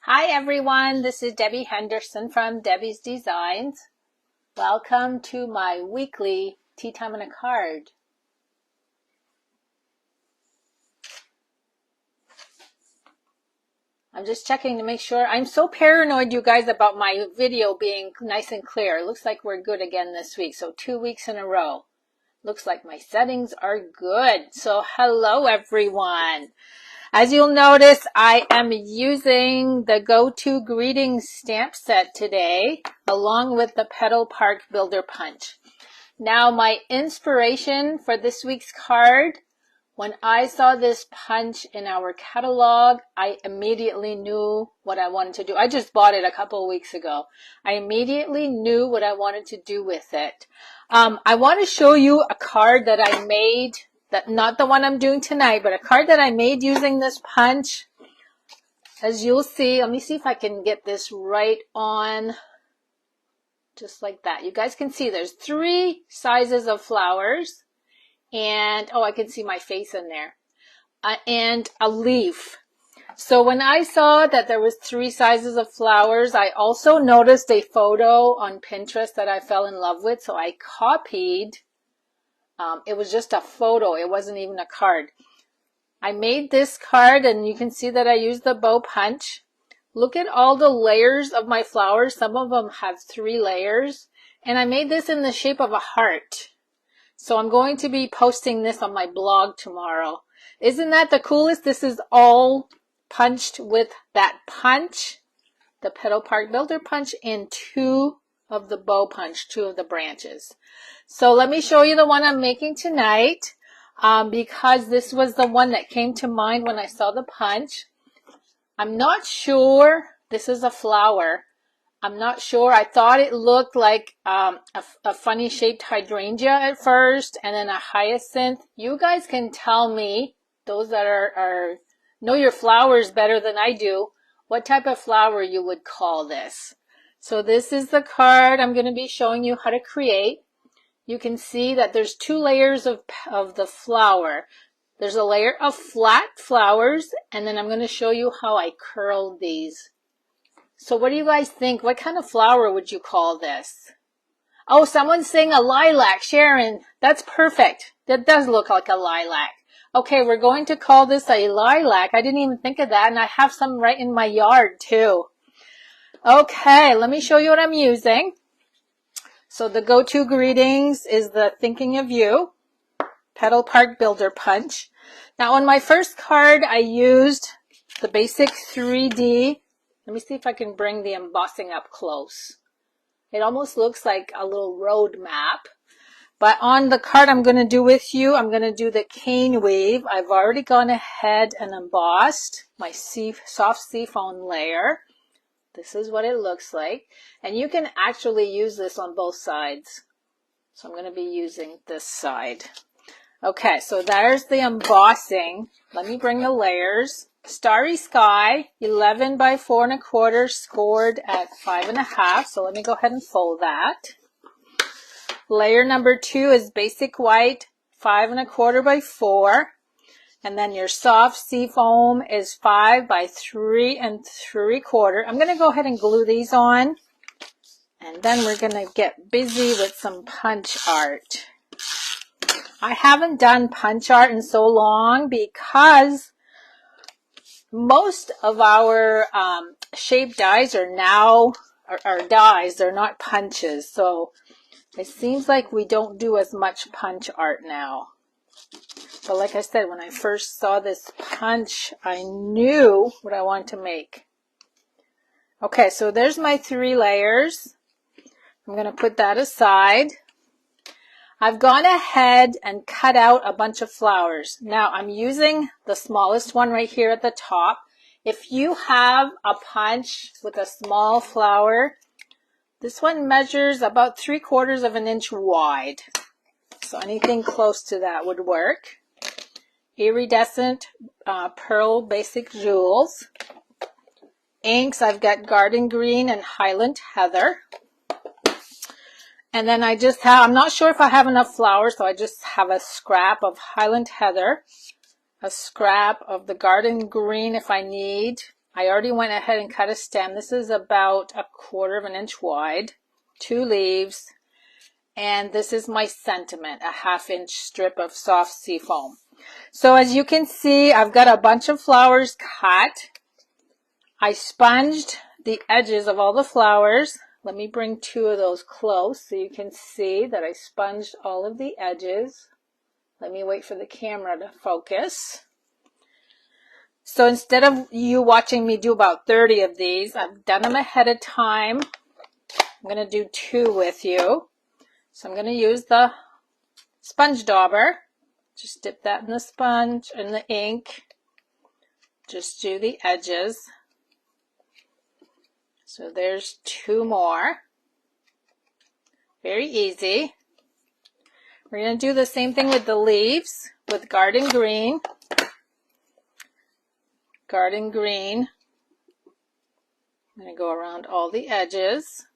Hi everyone, this is Debbie Henderson from Debbie's Designs. Welcome to my weekly Tea Time and a Card. I'm just checking to make sure. I'm so paranoid, you guys, about my video being nice and clear. It looks like we're good again this week, so 2 weeks in a row. Looks like my settings are good. So hello everyone. As you'll notice, I am using the Go-To Greetings stamp set today, along with the Petal Park Builder Punch. Now, my inspiration for this week's card, when I saw this punch in our catalog, I immediately knew what I wanted to do. I just bought it a couple of weeks ago. I immediately knew what I wanted to do with it. I want to show you a card that I made. That not the one I'm doing tonight, but a card that I made using this punch. As you'll see, let me see if I can get this right on, just like that. You guys can see there's 3 sizes of flowers, and oh, I can see my face in there, and a leaf. So when I saw that there was 3 sizes of flowers, I also noticed a photo on Pinterest that I fell in love with, so I copied. It was just a photo. It wasn't even a card. I made this card, and you can see that I used the bow punch. Look at all the layers of my flowers. Some of them have 3 layers. And I made this in the shape of a heart. So I'm going to be posting this on my blog tomorrow. Isn't that the coolest? This is all punched with that punch, the Petal Park Builder Punch, and 2 of the bow punch, 2 of the branches. So let me show you the one I'm making tonight, because this was the one that came to mind when I saw the punch. I'm not sure. This is a flower. I'm not sure. I thought it looked like a funny shaped hydrangea at first, and then a hyacinth. You guys can tell me, those that know your flowers better than I do, what type of flower you would call this. So this is the card I'm going to be showing you how to create. You can see that there's 2 layers of the flower. There's a layer of flat flowers, and then I'm going to show you how I curled these. So what do you guys think? What kind of flower would you call this? Oh, someone's saying a lilac. Sharon, that's perfect. That does look like a lilac. Okay, we're going to call this a lilac. I didn't even think of that, and I have some right in my yard too. Okay, let me show you what I'm using. So the Go-To Greetings is the Thinking of You Petal Park Builder Punch. Now on my first card, I used the basic 3D. Let me see if I can bring the embossing up close. It almost looks like a little road map. But on the card I'm going to do with you, I'm going to do the cane weave. I've already gone ahead and embossed my soft seafoam layer. This is what it looks like. And you can actually use this on both sides. So I'm going to be using this side. Okay, so there's the embossing. Let me bring the layers. Starry Sky, 11 by 4 1/4, scored at 5 1/2. So let me go ahead and fold that. Layer number 2 is Basic White, 5 1/4 by 4. And then your soft seafoam is 5 by 3 3/4. I'm going to go ahead and glue these on. And then we're going to get busy with some punch art. I haven't done punch art in so long because most of our shape dies are now dies. They're not punches. So it seems like we don't do as much punch art now. But like I said, when I first saw this punch, I knew what I wanted to make. Okay, so there's my 3 layers. I'm going to put that aside. I've gone ahead and cut out a bunch of flowers. Now I'm using the smallest one right here at the top. If you have a punch with a small flower, this one measures about 3/4 of an inch wide. So anything close to that would work. Iridescent Pearl Basic Jewels. Inks, I've got Garden Green and Highland Heather. And then I just have, I'm not sure if I have enough flowers, so I just have a scrap of Highland Heather, a scrap of the Garden Green if I need, I already went ahead and cut a stem. This is about 1/4 inch wide, 2 leaves, and this is my sentiment, a 1/2 inch strip of soft sea foam. So as you can see, I've got a bunch of flowers cut. I sponged the edges of all the flowers. Let me bring 2 of those close so you can see that I sponged all of the edges. Let me wait for the camera to focus. So instead of you watching me do about 30 of these, I've done them ahead of time. I'm going to do 2 with you. So I'm going to use the sponge dauber. Just dip that in the sponge and the ink. Just do the edges. So there's 2 more. Very easy. We're going to do the same thing with the leaves with garden green. Garden green. I'm going to go around all the edges.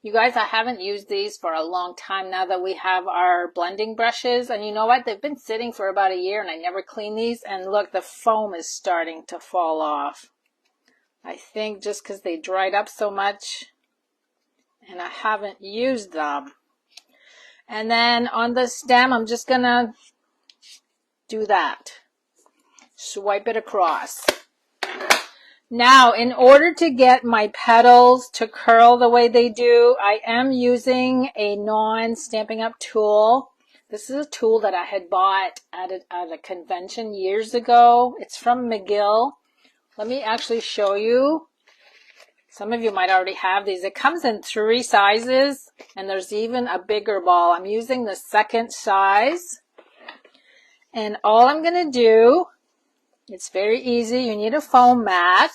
You guys, I haven't used these for a long time now that we have our blending brushes. And you know what? They've been sitting for about a year and I never clean these. And look, the foam is starting to fall off. I think just because they dried up so much and I haven't used them. And then on the stem, I'm just going to do that. Swipe it across. Now, in order to get my petals to curl the way they do, I am using a non-Stampin' Up tool. This is a tool that I had bought at a convention years ago. It's from McGill. Let me actually show you. Some of you might already have these. It comes in 3 sizes, and there's even a bigger ball. I'm using the 2nd size. And all I'm going to do, it's very easy. You need a foam mat.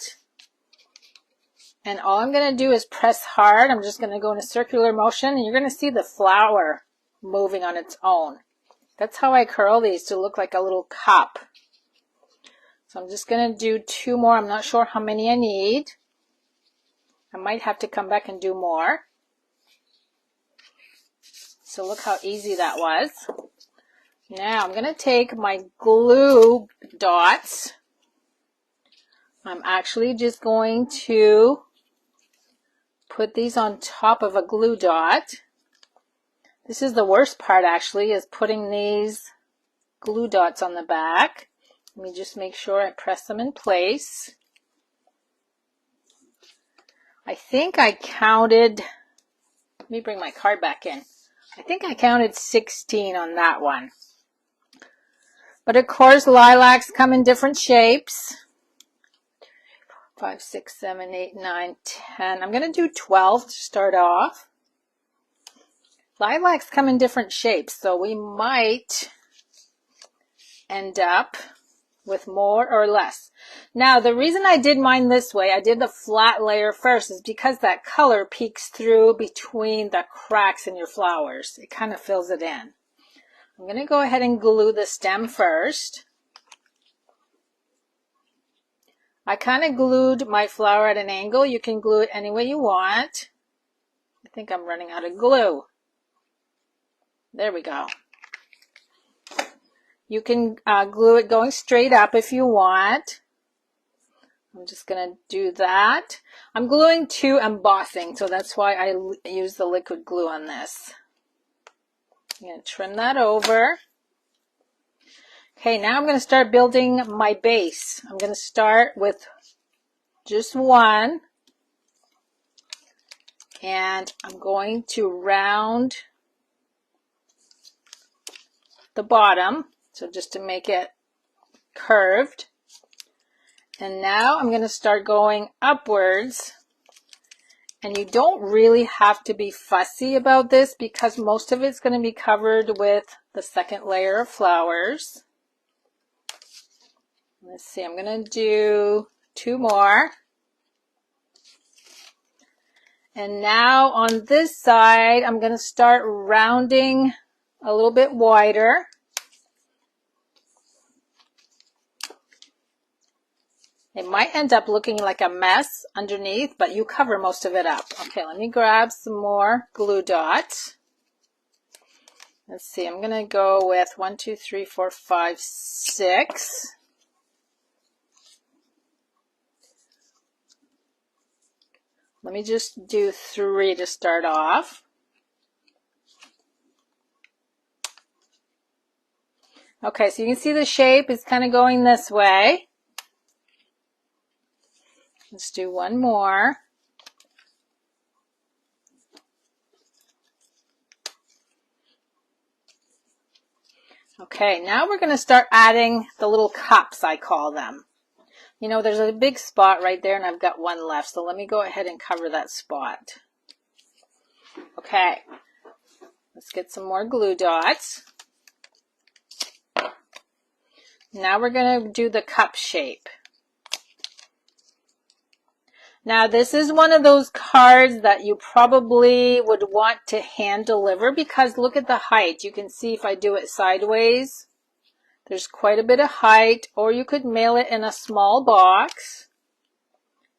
And all I'm going to do is press hard. I'm just going to go in a circular motion, and you're going to see the flower moving on its own. That's how I curl these to look like a little cup. So I'm just going to do 2 more. I'm not sure how many I need. I might have to come back and do more. So look how easy that was. Now I'm going to take my glue dots. I'm actually just going to put these on top of a glue dot. This is the worst part actually, is putting these glue dots on the back. Let me just make sure I press them in place. I think I counted, let me bring my card back in. I think I counted 16 on that one. But of course, lilacs come in different shapes. 5, 6, 7, 8, 9, 10. I'm going to do 12 to start off. Lilacs come in different shapes, so we might end up with more or less. Now, the reason I did mine this way, I did the flat layer first, is because that color peeks through between the cracks in your flowers. It kind of fills it in. I'm going to go ahead and glue the stem first. I kind of glued my flower at an angle. You can glue it any way you want. I think I'm running out of glue. There we go. You can glue it going straight up if you want. I'm just going to do that. I'm gluing to embossing, so that's why I use the liquid glue on this. I'm going to trim that over. Okay, now I'm going to start building my base. I'm going to start with just 1. And I'm going to round the bottom. So just to make it curved. And now I'm going to start going upwards. And you don't really have to be fussy about this because most of it's going to be covered with the 2nd layer of flowers. Let's see, I'm going to do 2 more. And now on this side, I'm going to start rounding a little bit wider. It might end up looking like a mess underneath, but you cover most of it up. Okay, let me grab some more glue dots. Let's see, I'm going to go with 1, 2, 3, 4, 5, 6. Let me just do 3 to start off. Okay, so you can see the shape is kind of going this way. Let's do 1 more. Okay, now we're going to start adding the little cups, I call them. You know, there's a big spot right there and I've got 1 left, so let me go ahead and cover that spot. Okay, let's get some more glue dots. Now we're going to do the cup shape. Now this is one of those cards that you probably would want to hand deliver because look at the height. You can see if I do it sideways, there's quite a bit of height, or you could mail it in a small box.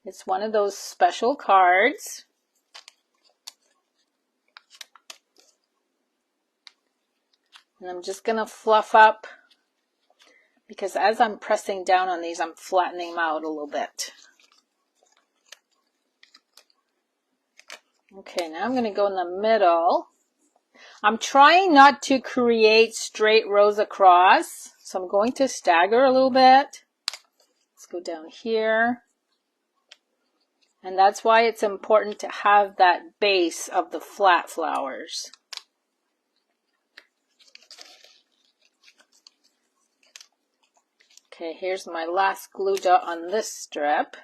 It's one of those special cards. And I'm just going to fluff up because as I'm pressing down on these, I'm flattening them out a little bit. Okay, now I'm going to go in the middle. I'm trying not to create straight rows across, so I'm going to stagger a little bit. Let's go down here. And that's why it's important to have that base of the flat flowers. Okay, here's my last glue dot on this strip.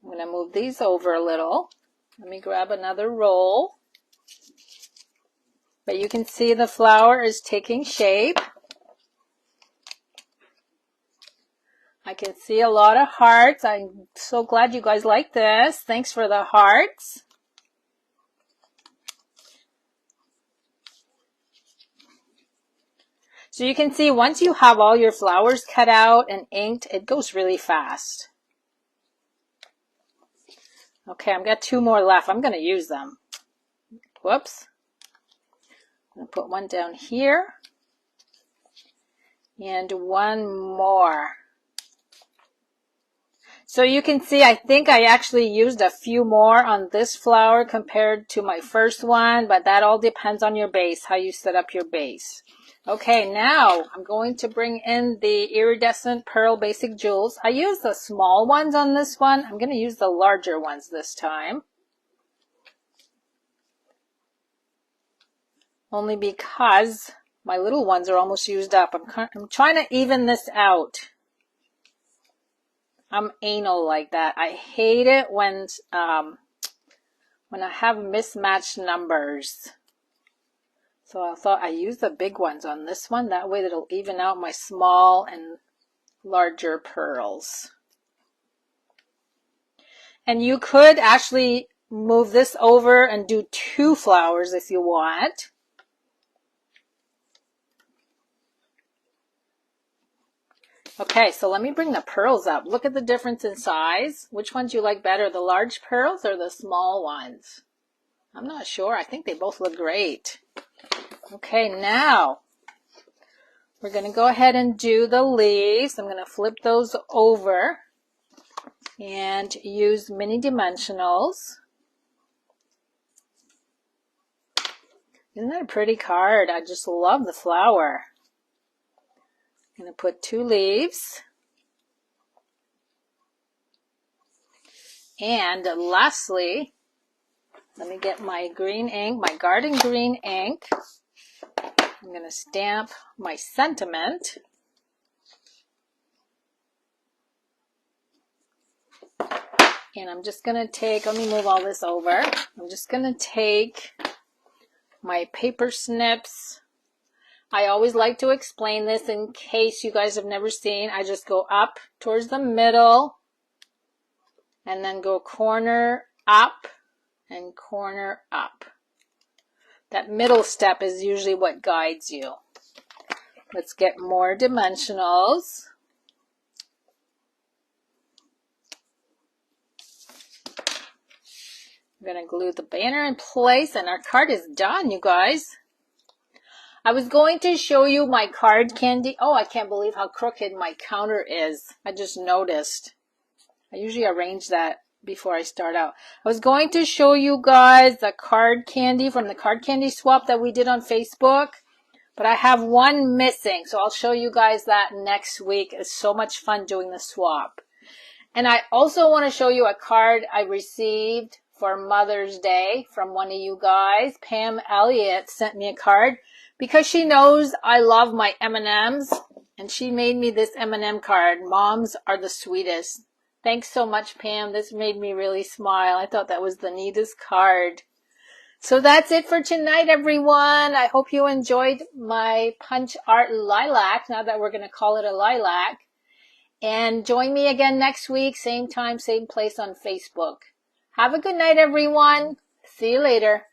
I'm going to move these over a little. Let me grab another roll. But you can see the flower is taking shape. I can see a lot of hearts. I'm so glad you guys like this. Thanks for the hearts. So you can see once you have all your flowers cut out and inked, it goes really fast. Okay, I've got 2 more left. I'm going to use them. Whoops. I'm going to put 1 down here. And 1 more. So you can see, I think I actually used a few more on this flower compared to my first one, but that all depends on your base, how you set up your base. Okay, now I'm going to bring in the iridescent pearl basic jewels. I used the small ones on this one. I'm going to use the larger ones this time. Only because my little ones are almost used up. I'm trying to even this out. I'm anal like that. I hate it when I have mismatched numbers. So I thought I use the big ones on this one. That way it'll even out my small and larger pearls. And you could actually move this over and do 2 flowers if you want. Okay, so let me bring the pearls up. Look at the difference in size. Which ones you like better, the large pearls or the small ones? I'm not sure. I think they both look great. Okay, now we're going to go ahead and do the leaves. I'm going to flip those over and use mini dimensionals. Isn't that a pretty card? I just love the flower. I'm going to put 2 leaves. And lastly, let me get my green ink, my garden green ink. I'm going to stamp my sentiment. And I'm just going to take, let me move all this over. I'm just going to take my paper snips. I always like to explain this in case you guys have never seen. I just go up towards the middle and then go corner up and corner up. That middle step is usually what guides you. Let's get more dimensionals. I'm going to glue the banner in place and our card is done, you guys. I was going to show you my card candy. Oh, I can't believe how crooked my counter is. I just noticed. I usually arrange that before I start out. I was going to show you guys the card candy from the card candy swap that we did on Facebook, but I have one missing, so I'll show you guys that next week. It's so much fun doing the swap. And I also want to show you a card I received for Mother's Day from one of you guys. Pam Elliott sent me a card because she knows I love my M&Ms, and she made me this M&M card. Moms are the sweetest. Thanks so much, Pam. This made me really smile. I thought that was the neatest card. So that's it for tonight, everyone. I hope you enjoyed my punch art lilac, now that we're going to call it a lilac. And join me again next week, same time, same place on Facebook. Have a good night, everyone. See you later.